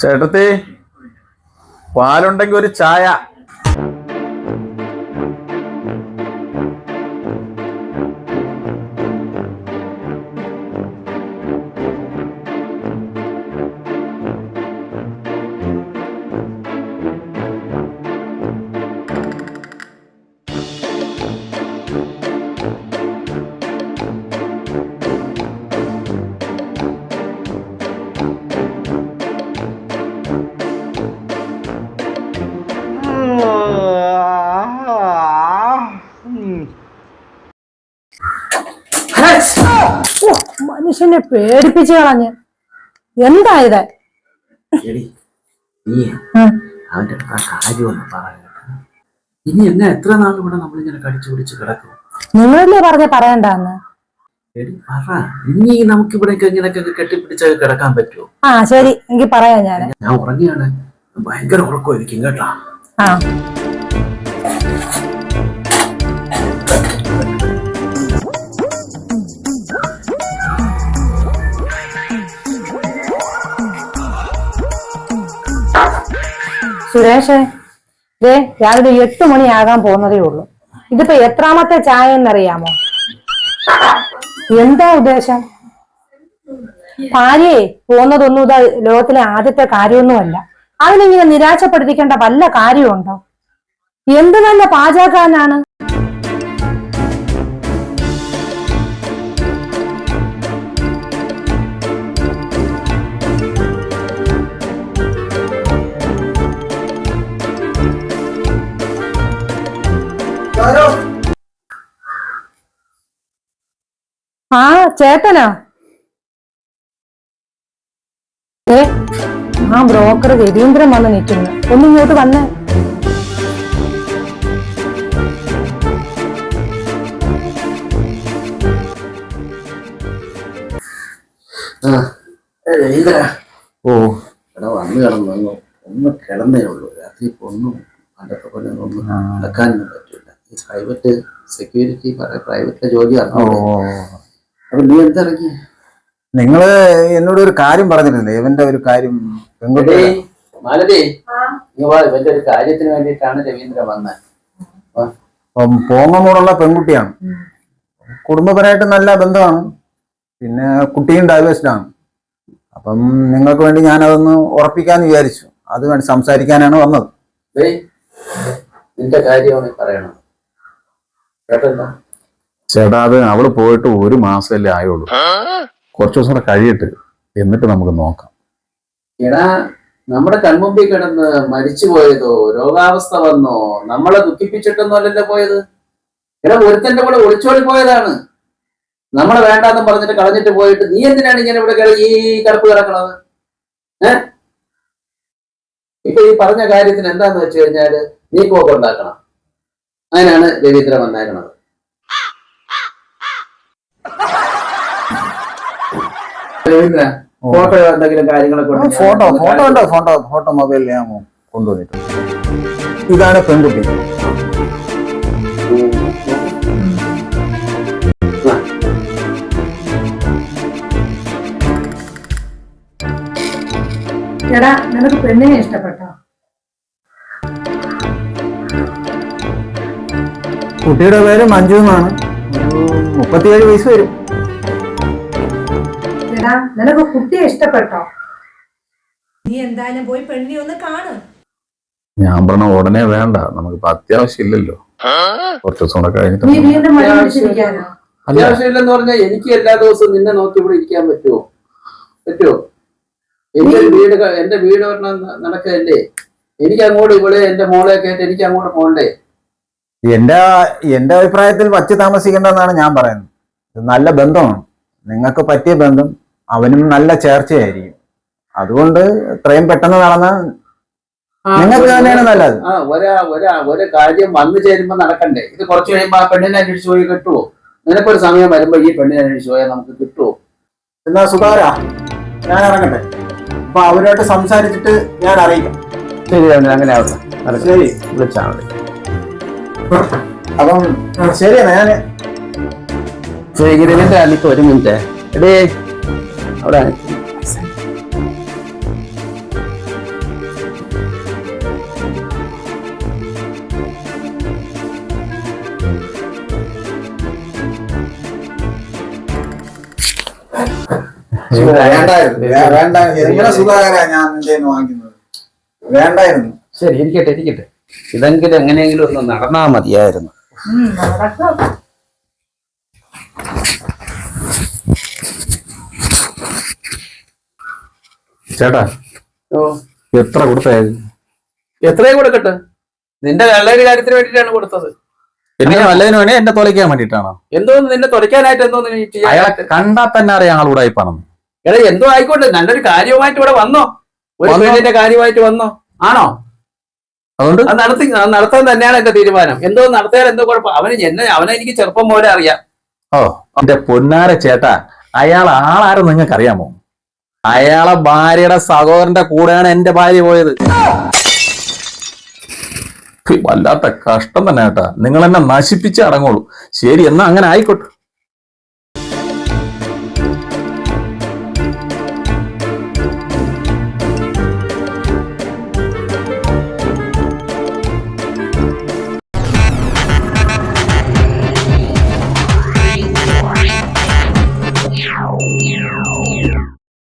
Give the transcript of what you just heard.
ചേട്ടത്തി പാലുണ്ടെങ്കിൽ ഒരു ചായ. മനുഷ്യനെ പേടിപ്പിച്ചു കളഞ്ഞ് എന്താ ഇത്? അവന്റെ കാര്യമൊന്നും പറയാ. ഇനി എന്നെ എത്ര നാൾ ഇവിടെ നമ്മളിങ്ങനെ കടിച്ചു പിടിച്ച് കിടക്കും? നിങ്ങളല്ലേ പറയണ്ടെന്ന്. ഇനി നമുക്ക് ഇവിടെ ഇങ്ങനെയൊക്കെ കെട്ടിപ്പിടിച്ചൊക്കെ കിടക്കാൻ പറ്റുമോ? ആ ശരി, എനിക്ക് പറയാം. ഞാൻ ഉറങ്ങിയാണ്, ഭയങ്കര ഉറക്കമായിരിക്കും കേട്ടാ. സുരേഷേ, രാവിലെ 8 മണിയാകാൻ പോകുന്നതേ ഉള്ളൂ. ഇതിപ്പോ എത്രാമത്തെ ചായ എന്നറിയാമോ? എന്താ ഉദ്ദേശം? ഭാര്യയെ പോകുന്നതൊന്നും ഇത് ലോകത്തിലെ ആദ്യത്തെ കാര്യമൊന്നുമല്ല. അതിനിങ്ങനെ നിരാശപ്പെടുത്തിക്കേണ്ട വല്ല കാര്യമുണ്ടോ? എന്ത് നല്ല പാചകക്കാരനാണ്. ആ ചേട്ടനാ? ആ ബ്രോക്കർ രവീന്ദ്രൻ വന്ന് നിൽക്കുന്നു. ഒന്നിങ്ങോട്ട് വന്നേ. ഓ എടാ, വന്ന് കിടന്നു ഒന്ന് കിടന്നേ ഉള്ളൂ. രാത്രി ഇപ്പൊ ഒന്നും പണ്ടത്തെ പോലെ ഒന്നും നടക്കാനൊന്നും പറ്റില്ല. ഈ പ്രൈവറ്റ് സെക്യൂരിറ്റി പ്രൈവറ്റിലെ ജോലിയാണ്. അപ്പൊ നീ എന്തിറങ്ങി? നിങ്ങള് എന്നോട് ഒരു കാര്യം പറഞ്ഞിരുന്നില്ലേ, ഇവന്റെ ഒരു കാര്യം. മാലതി, ഇവന്റെ ഒരു കാര്യത്തിന് വേണ്ടിയിട്ടാണ് രവീന്ദ്രൻ വന്നത്. പോങ്ങമൂടുള്ള പെൺകുട്ടിയാണ്, കുടുംബപരമായിട്ട് നല്ല ബന്ധമാണ്, പിന്നെ കുട്ടിയും ഡൈവേഴ്സ്ഡ് ആണ്. അപ്പം നിങ്ങൾക്ക് വേണ്ടി ഞാനതൊന്ന് ഉറപ്പിക്കാന്ന് വിചാരിച്ചു. അത് വേണ്ടി സംസാരിക്കാനാണ് വന്നത്. നിന്റെ കാര്യമാണ് പറയണം കേട്ടോ. ചേട്ടാ, അത് അവള് പോയിട്ട് 1 മാസമല്ലേ ആയുള്ളൂ. കുറച്ചു ദിവസം കൂടെ കഴിയട്ടെ, എന്നിട്ട് നമുക്ക് നോക്കാം. എടാ, നമ്മുടെ കൺമുമ്പിൽ കിടന്ന് മരിച്ചു പോയതോ രോഗാവസ്ഥ വന്നോ നമ്മളെ ദുഃഖിപ്പിച്ചിട്ടൊന്നും അല്ലല്ലോ പോയത്. എടാ, ഒരുത്തന്റെ കൂടെ ഒളിച്ചോടി പോയതാണ്. നമ്മളെ വേണ്ടാന്നും പറഞ്ഞിട്ട് കളഞ്ഞിട്ട് പോയിട്ട് നീ എന്തിനാണ് ഇങ്ങനെ ഇവിടെ ഈ കിടപ്പ് കിടക്കണത്? ഇപ്പൊ ഈ പറഞ്ഞ കാര്യത്തിന് എന്താന്ന് വെച്ച് കഴിഞ്ഞാല് നീ പോക്ക് ഉണ്ടാക്കണം. അതിനാണ് രവീന്ദ്രൻ വന്നേക്കണത്. രവീന്ദ്ര, ഫോട്ടോ എന്തെങ്കിലും കാര്യങ്ങളൊക്കെ? ഫോട്ടോ മൊബൈലിൽ ഞാൻ കൊണ്ടുവന്നിട്ടുണ്ട്. ഇതാണ് പെൺകുട്ടി. എടാ, നിനക്ക് പെണ്ണിനെ ഇഷ്ടപ്പെട്ടോ? കുട്ടിയുടെ പേര് മഞ്ജു എന്നാണ്. 37 വയസ്സ് വരും. എടാ, നിനക്ക് കുട്ടിയെ ഇഷ്ടപ്പെട്ടോ? നീ എന്തായാലും പോയി പെണ്ണിനെ ഒന്ന് കാണു. ഞാൻ പറഞ്ഞ ഉടനെ വേണ്ട, നമുക്കിപ്പോ അത്യാവശ്യം ഇല്ലല്ലോ. കുറച്ച് ദിവസം കൂടെ കഴിഞ്ഞിട്ട്. അത്യാവശ്യമില്ലെന്ന് പറഞ്ഞാൽ എനിക്ക് എല്ലാ ദിവസവും നിന്നെ നോക്കി ഇവിടെ ഇരിക്കാൻ പറ്റുമോ? എന്റെ വീട് പറഞ്ഞ നടക്കല്ലേ? എനിക്ക് അങ്ങോട്ട് ഇവിടെ എന്റെ മോളെ കേട്ട് എനിക്ക് അങ്ങോട്ട് പോകണ്ടേ? എന്റെ അഭിപ്രായത്തിൽ വച്ച് താമസിക്കേണ്ടെന്നാണ് ഞാൻ പറയുന്നത്. നല്ല ബന്ധമാണ്, നിങ്ങൾക്ക് പറ്റിയ ബന്ധം. അവനും നല്ല ചേർച്ചയായിരിക്കും. അതുകൊണ്ട് എത്രയും പെട്ടെന്ന് നടന്ന നിങ്ങൾക്ക് തന്നെയാണ് നല്ലത്. ഒരു കാര്യം വന്നു ചേരുമ്പോ നടക്കണ്ടേ? ഇത് കുറച്ച് കഴിയുമ്പോ ആ പെണ്ണിനെ അന്വേഷിച്ച് പോയി കിട്ടുവോ? നിനക്കൊരു സമയം വരുമ്പോ ഈ പെണ്ണിനെ അന്വേഷിച്ച് പോയാൽ നമുക്ക് കിട്ടുവോ? എന്നാ സുധാര, ഞാൻ ഇറങ്ങട്ടെ. അപ്പൊ അവരോട്ട് സംസാരിച്ചിട്ട് ഞാൻ അറിയിക്കാം. ശരി, അങ്ങനെ ആവട്ടെ. ശരി, വിളിച്ചാൽ മതി. അപ്പം ശരിയാണ്. ഞാൻ ശ്രീഗിരിന്റെ അലിക്ക് 1 മിനിറ്റ്. എടേ, അവിടെ വേണ്ടായിരുന്നു എങ്ങനെ സുധാകര ഞാൻ നിന്റെ കയ്യിന്ന് വാങ്ങിക്കുന്നത് വേണ്ടായിരുന്നു. ശരി, ഇരിക്കട്ടെ. ഇതെങ്കിലും എങ്ങനെയെങ്കിലും ഒന്ന് നടന്നാ മതിയായിരുന്നു. ചേട്ടാ ഓ, എത്ര കൊടുത്തായത്? എത്രയും കൊടുക്കട്ടെ. നിന്റെ നല്ലൊരു കാര്യത്തിന് വേണ്ടിയിട്ടാണ് കൊടുത്തത്. എന്നെ നല്ലതിന് വേണേ എന്നെ തൊലയ്ക്കാൻ വേണ്ടിട്ടാണോ? എന്തോന്ന് നിന്നെ തുറയ്ക്കാനായിട്ട് എന്തോന്ന് നീ ചെയ്യാൻ? അയാളെ കണ്ടാൽ തന്നെ അറിയാം ആളൂടെ ആയിപ്പാണ്. എടാ, എന്തോ ആയിക്കോട്ടെ, നല്ലൊരു കാര്യവുമായിട്ട് ഇവിടെ വന്നോ, ഒരു പെണ്ണിന്റെ കാര്യമായിട്ട് വന്നോ? ആണോ? അതുകൊണ്ട് അത് നടത്താൻ തന്നെയാണ് എന്റെ തീരുമാനം. എന്തോ നടത്തിയാൽ എന്തോ കുഴപ്പം. അവനെ എനിക്ക് ചെറുപ്പം പോലെ അറിയാം. ഓ എന്റെ പൊന്നാര ചേട്ടാ, അയാൾ ആളാരും നിങ്ങൾക്ക് അറിയാമോ? അയാളെ ഭാര്യയുടെ സഹോദരന്റെ കൂടെയാണ് എന്റെ ഭാര്യ പോയത്. വല്ലാത്ത കഷ്ടം തന്നെ ചേട്ടാ. നിങ്ങൾ എന്നെ നശിപ്പിച്ച് അടങ്ങോളൂ. ശരി, എന്നാ അങ്ങനെ ആയിക്കോട്ടെ.